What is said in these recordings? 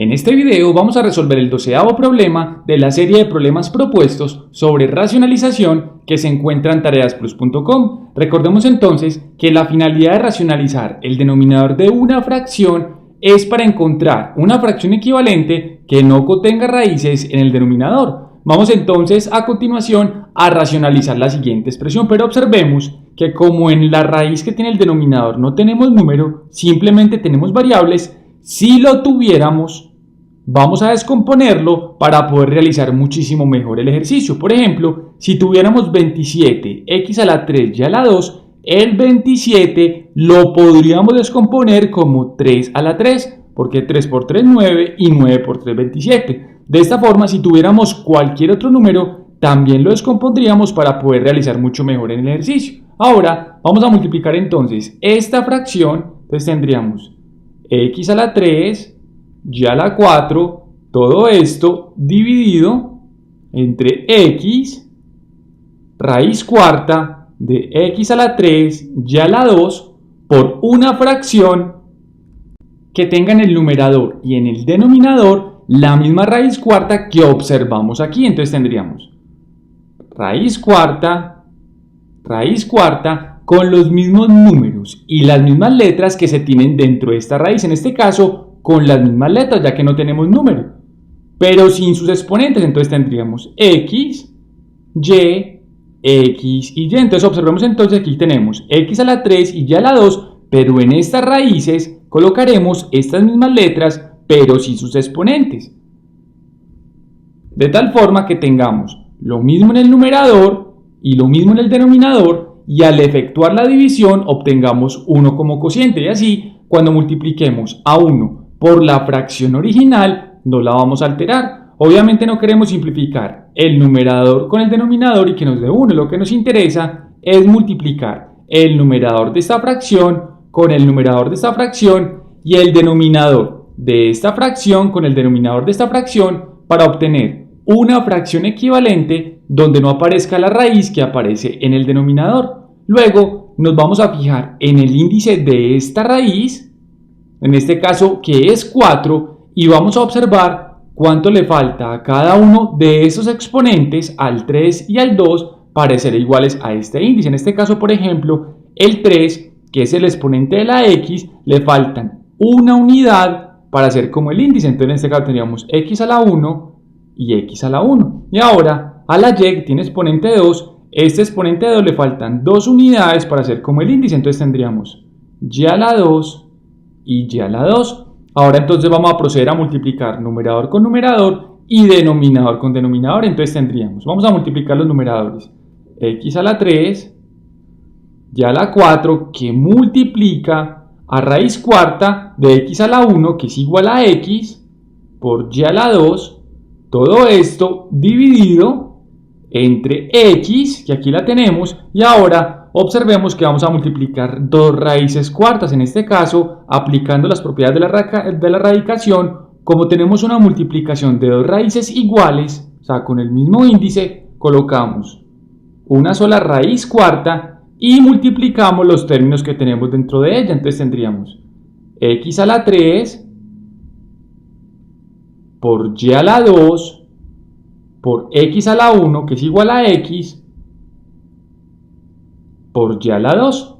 En este video vamos a resolver el 12º problema de la serie de problemas propuestos sobre racionalización que se encuentra en tareasplus.com. Recordemos entonces que la finalidad de racionalizar el denominador de una fracción es para encontrar una fracción equivalente que no contenga raíces en el denominador. Vamos entonces a continuación a racionalizar la siguiente expresión, pero observemos que como en la raíz que tiene el denominador no tenemos número, simplemente tenemos variables. Si lo tuviéramos, vamos a descomponerlo para poder realizar muchísimo mejor el ejercicio. Por ejemplo, si tuviéramos 27, x a la 3 y a la 2, el 27 lo podríamos descomponer como 3 a la 3, porque 3 por 3 9 y 9 por 3 27. De esta forma, si tuviéramos cualquier otro número, también lo descompondríamos para poder realizar mucho mejor en el ejercicio. Ahora, vamos a multiplicar entonces esta fracción, entonces tendríamos x a la 3, y a la 4, todo esto dividido entre x raíz cuarta de x a la 3 y a la 2 por una fracción que tenga en el numerador y en el denominador la misma raíz cuarta que observamos aquí. Entonces tendríamos raíz cuarta con los mismos números y las mismas letras que se tienen dentro de esta raíz, en este caso con las mismas letras ya que no tenemos número, pero sin sus exponentes. Entonces tendríamos x, y, x y y. Entonces observemos entonces aquí tenemos x a la 3 y y a la 2, pero en estas raíces colocaremos estas mismas letras pero sin sus exponentes, de tal forma que tengamos lo mismo en el numerador y lo mismo en el denominador, y al efectuar la división obtengamos 1 como cociente, y así cuando multipliquemos a 1 por la fracción original no la vamos a alterar. Obviamente no queremos simplificar el numerador con el denominador y que nos dé 1, lo que nos interesa es multiplicar el numerador de esta fracción con el numerador de esta fracción y el denominador de esta fracción con el denominador de esta fracción para obtener una fracción equivalente donde no aparezca la raíz que aparece en el denominador. Luego nos vamos a fijar en el índice de esta raíz, en este caso que es 4, y vamos a observar cuánto le falta a cada uno de esos exponentes, al 3 y al 2, para ser iguales a este índice. En este caso, por ejemplo, el 3, que es el exponente de la x, le faltan una unidad para ser como el índice. Entonces en este caso tendríamos x a la 1 y x a la 1. Y ahora a la y, que tiene exponente 2, este exponente de 2 le faltan 2 unidades para ser como el índice. Entonces tendríamos y a la 2 y y a la 2. Ahora entonces vamos a proceder a multiplicar numerador con numerador y denominador con denominador. Entonces tendríamos, vamos a multiplicar los numeradores, x a la 3 y a la 4, que multiplica a raíz cuarta de x a la 1, que es igual a x, por y a la 2, todo esto dividido entre x, que aquí la tenemos, y ahora observemos que vamos a multiplicar dos raíces cuartas, en este caso aplicando las propiedades de la radicación. Como tenemos una multiplicación de dos raíces iguales, o sea con el mismo índice, colocamos una sola raíz cuarta y multiplicamos los términos que tenemos dentro de ella. Entonces tendríamos x a la 3 por y a la 2 por x a la 1, que es igual a x, por y a la 2.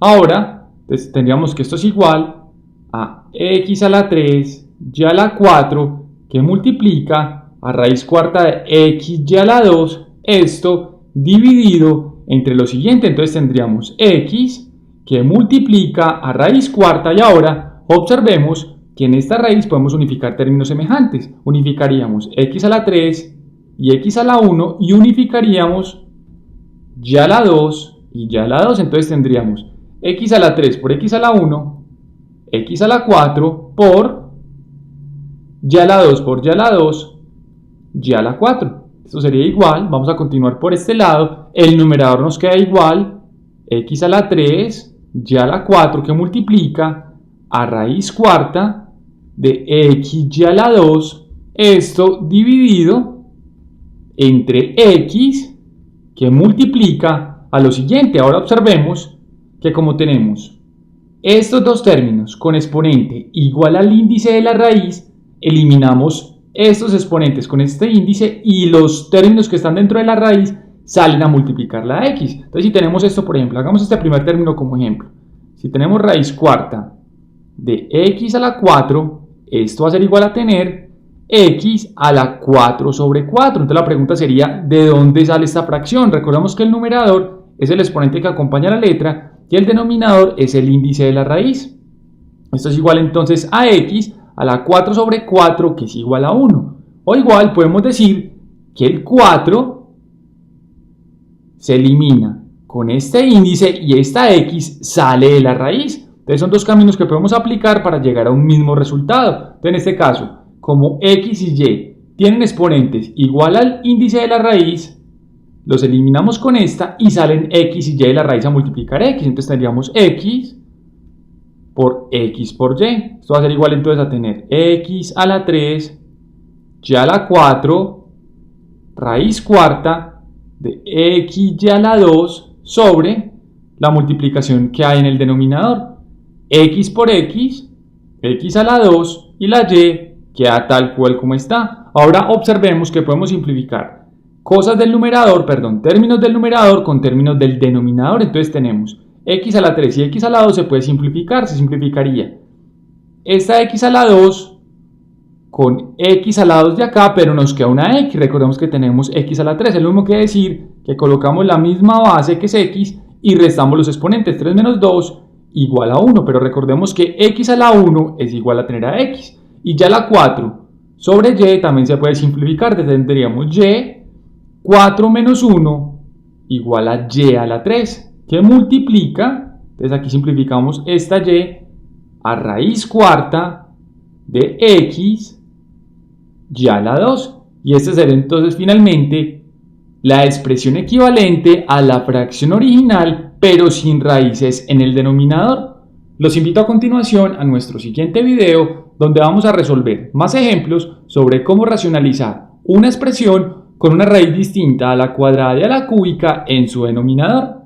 Ahora, pues, tendríamos que esto es igual a x a la 3 y a la 4, que multiplica a raíz cuarta de x y a la 2, esto dividido entre lo siguiente. Entonces tendríamos x, que multiplica a raíz cuarta, y ahora observemos que en esta raíz podemos unificar términos semejantes. Unificaríamos x a la 3 y x a la 1 y unificaríamos y a la 2 y y a la 2. Entonces tendríamos x a la 3 por x a la 1, x a la 4 por y a la 2 por y a la 2, y a la 4. Esto sería igual, vamos a continuar por este lado, el numerador nos queda igual, x a la 3 y a la 4, que multiplica a raíz cuarta de x y a la 2, esto dividido entre x, que multiplica a lo siguiente. Ahora observemos que como tenemos estos dos términos con exponente igual al índice de la raíz, eliminamos estos exponentes con este índice y los términos que están dentro de la raíz salen a multiplicar la x. Entonces, si tenemos esto, por ejemplo, hagamos este primer término como ejemplo. Si tenemos raíz cuarta de x a la 4, esto va a ser igual a tener x a la 4 sobre 4. Entonces la pregunta sería, ¿de dónde sale esta fracción? Recordemos que el numerador es el exponente que acompaña a la letra y el denominador es el índice de la raíz. Esto es igual entonces a x a la 4 sobre 4, que es igual a 1. O igual podemos decir que el 4 se elimina con este índice y esta x sale de la raíz. Entonces son dos caminos que podemos aplicar para llegar a un mismo resultado. Entonces en este caso, como x y y tienen exponentes igual al índice de la raíz, los eliminamos con esta y salen x y y de la raíz a multiplicar x. Entonces tendríamos x por x por y. Esto va a ser igual entonces a tener x a la 3, y a la 4, raíz cuarta de x y a la 2 sobre la multiplicación que hay en el denominador. X por x, x a la 2 y la y queda tal cual como está. Ahora observemos que podemos simplificar cosas del numerador, términos del numerador con términos del denominador. Entonces tenemos x a la 3 y x a la 2 se puede simplificar, se simplificaría esta x a la 2 con x a la 2 de acá, pero nos queda una x. Recordemos que tenemos x a la 3, es lo mismo que decir que colocamos la misma base que es x y restamos los exponentes. 3 menos 2 igual a 1, pero recordemos que x a la 1 es igual a tener a x. Y ya la 4 sobre y también se puede simplificar, tendríamos y 4 menos 1 igual a y a la 3, que multiplica, entonces aquí simplificamos esta y a raíz cuarta de x y a la 2. Y esta será entonces finalmente la expresión equivalente a la fracción original, pero sin raíces en el denominador. Los invito a continuación a nuestro siguiente video, donde vamos a resolver más ejemplos sobre cómo racionalizar una expresión con una raíz distinta a la cuadrada y a la cúbica en su denominador.